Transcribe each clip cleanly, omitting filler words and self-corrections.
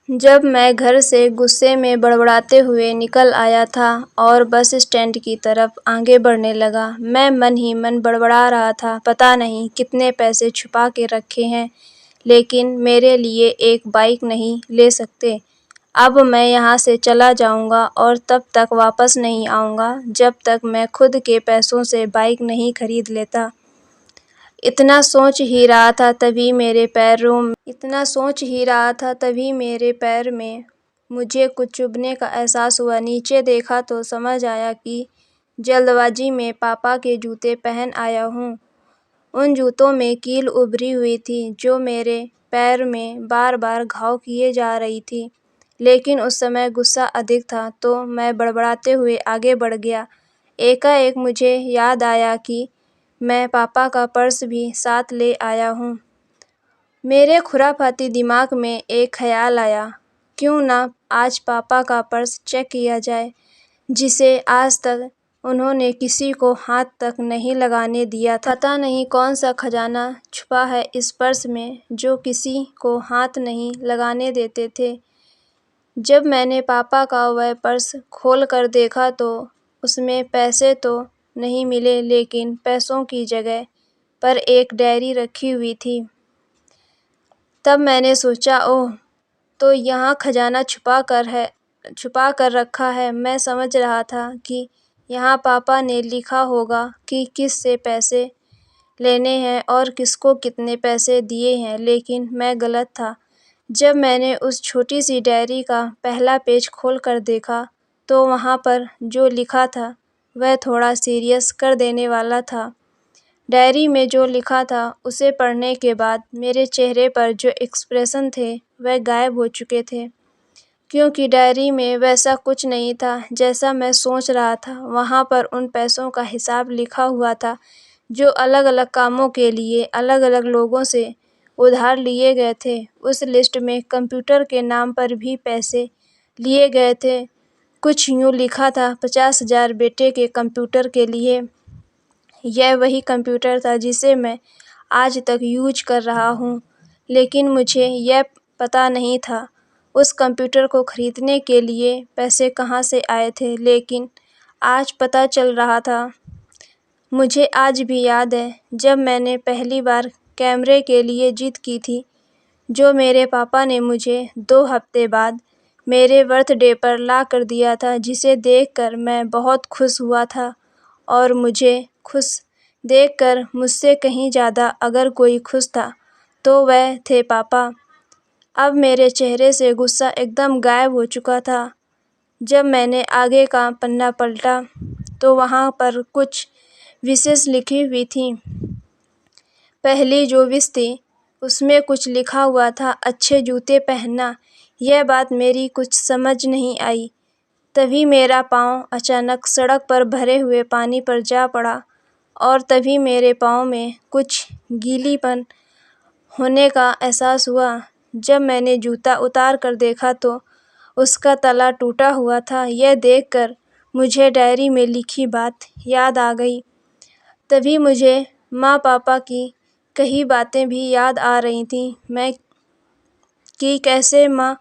जब मैं घर से गुस्से में बड़बड़ाते हुए निकल आया था और बस स्टैंड की तरफ आगे बढ़ने लगा, मैं मन ही मन बड़बड़ा रहा था, पता नहीं कितने पैसे छुपा के रखे हैं, लेकिन मेरे लिए एक बाइक नहीं ले सकते। अब मैं यहाँ से चला जाऊँगा और तब तक वापस नहीं आऊँगा जब तक मैं खुद के पैसों से बाइक नहीं खरीद लेता। इतना सोच ही रहा था तभी मेरे पैर में मुझे कुछ चुभने का एहसास हुआ। नीचे देखा तो समझ आया कि जल्दबाजी में पापा के जूते पहन आया हूँ। उन जूतों में कील उभरी हुई थी जो मेरे पैर में बार बार घाव किए जा रही थी, लेकिन उस समय गुस्सा अधिक था तो मैं बड़बड़ाते हुए आगे बढ़ गया। एकाएक मुझे याद आया कि मैं पापा का पर्स भी साथ ले आया हूँ। मेरे खुरापाती दिमाग में एक ख़याल आया, क्यों ना आज पापा का पर्स चेक किया जाए, जिसे आज तक उन्होंने किसी को हाथ तक नहीं लगाने दिया था। पता नहीं कौन सा खजाना छुपा है इस पर्स में जो किसी को हाथ नहीं लगाने देते थे। जब मैंने पापा का वह पर्स खोल कर देखा तो उसमें पैसे तो नहीं मिले, लेकिन पैसों की जगह पर एक डायरी रखी हुई थी। तब मैंने सोचा, ओह, तो यहाँ खजाना छुपा कर रखा है। मैं समझ रहा था कि यहाँ पापा ने लिखा होगा कि किस से पैसे लेने हैं और किसको कितने पैसे दिए हैं, लेकिन मैं गलत था। जब मैंने उस छोटी सी डायरी का पहला पेज खोल कर देखा तो वहाँ पर जो लिखा था वह थोड़ा सीरियस कर देने वाला था। डायरी में जो लिखा था उसे पढ़ने के बाद मेरे चेहरे पर जो एक्सप्रेशन थे वह गायब हो चुके थे, क्योंकि डायरी में वैसा कुछ नहीं था जैसा मैं सोच रहा था। वहाँ पर उन पैसों का हिसाब लिखा हुआ था जो अलग अलग कामों के लिए अलग अलग लोगों से उधार लिए गए थे। उस लिस्ट में कंप्यूटर के नाम पर भी पैसे लिए गए थे। कुछ यूँ लिखा था, 50,000 बेटे के कंप्यूटर के लिए। यह वही कंप्यूटर था जिसे मैं आज तक यूज कर रहा हूँ, लेकिन मुझे यह पता नहीं था उस कंप्यूटर को खरीदने के लिए पैसे कहाँ से आए थे, लेकिन आज पता चल रहा था। मुझे आज भी याद है जब मैंने पहली बार कैमरे के लिए जिद की थी, जो मेरे पापा ने मुझे 2 हफ्ते बाद मेरे बर्थडे पर ला कर दिया था, जिसे देखकर मैं बहुत खुश हुआ था। और मुझे खुश देखकर मुझसे कहीं ज़्यादा अगर कोई खुश था तो वह थे पापा। अब मेरे चेहरे से गुस्सा एकदम गायब हो चुका था। जब मैंने आगे का पन्ना पलटा तो वहाँ पर कुछ विशेष लिखी हुई थी। पहली जो विश थी उसमें कुछ लिखा हुआ था, अच्छे जूते पहनना। यह बात मेरी कुछ समझ नहीं आई। तभी मेरा पाँव अचानक सड़क पर भरे हुए पानी पर जा पड़ा और तभी मेरे पाँव में कुछ गीलीपन होने का एहसास हुआ। जब मैंने जूता उतार कर देखा तो उसका तला टूटा हुआ था। यह देखकर मुझे डायरी में लिखी बात याद आ गई। तभी मुझे माँ पापा की कही बातें भी याद आ रही थीं। कि कैसे माँ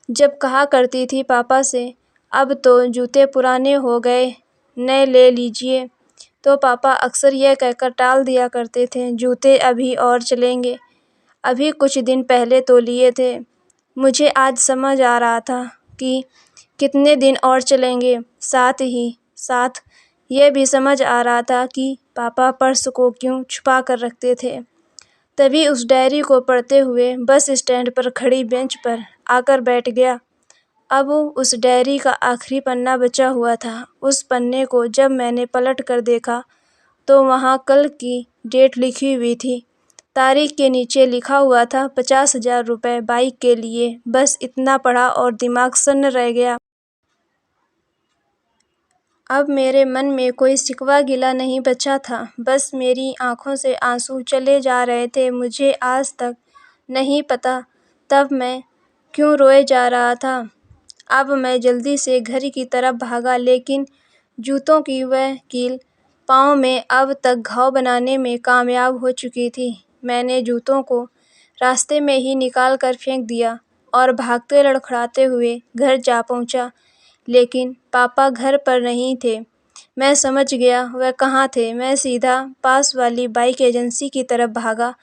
जब कहा करती थी पापा से, अब तो जूते पुराने हो गए, नए ले लीजिए, तो पापा अक्सर यह कहकर टाल दिया करते थे, जूते अभी और चलेंगे, अभी कुछ दिन पहले तो लिए थे। मुझे आज समझ आ रहा था कि कितने दिन और चलेंगे। साथ ही साथ यह भी समझ आ रहा था कि पापा पर्स को क्यों छुपा कर रखते थे। तभी उस डायरी को पढ़ते हुए बस स्टैंड पर खड़ी बेंच पर आकर बैठ गया। अब उस डायरी का आखिरी पन्ना बचा हुआ था। उस पन्ने को जब मैंने पलट कर देखा तो वहाँ कल की डेट लिखी हुई थी। तारीख के नीचे लिखा हुआ था 50,000 रुपये बाइक के लिए। बस इतना पढ़ा और दिमाग सन्न रह गया। अब मेरे मन में कोई शिकवा गिला नहीं बचा था, बस मेरी आँखों से आंसू चले जा रहे थे। मुझे आज तक नहीं पता तब मैं क्यों रोए जा रहा था। अब मैं जल्दी से घर की तरफ भागा, लेकिन जूतों की वह कील पाँव में अब तक घाव बनाने में कामयाब हो चुकी थी। मैंने जूतों को रास्ते में ही निकाल कर फेंक दिया। और भागते लड़खड़ाते हुए घर जा पहुंचा, लेकिन पापा घर पर नहीं थे। मैं समझ गया वह कहाँ थे। मैं सीधा पास वाली बाइक एजेंसी की तरफ भागा।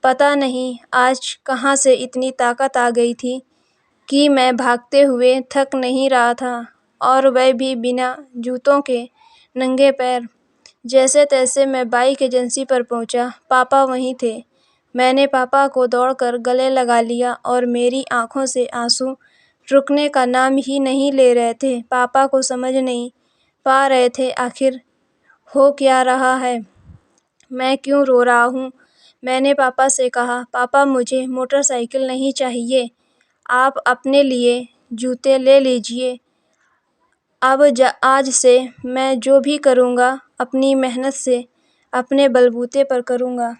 पता नहीं आज कहाँ से इतनी ताकत आ गई थी कि मैं भागते हुए थक नहीं रहा था, और वह भी बिना जूतों के, नंगे पैर। जैसे तैसे मैं बाइक एजेंसी पर पहुंचा। पापा वहीं थे। मैंने पापा को दौड़कर गले लगा लिया और मेरी आंखों से आंसू रुकने का नाम ही नहीं ले रहे थे। पापा को समझ नहीं पा रहे थे आखिर हो क्या रहा है, मैं क्यों रो रहा हूँ। मैंने पापा से कहा, पापा मुझे मोटरसाइकिल नहीं चाहिए, आप अपने लिए जूते ले लीजिए। आज से मैं जो भी करूँगा अपनी मेहनत से अपने बलबूते पर करूँगा।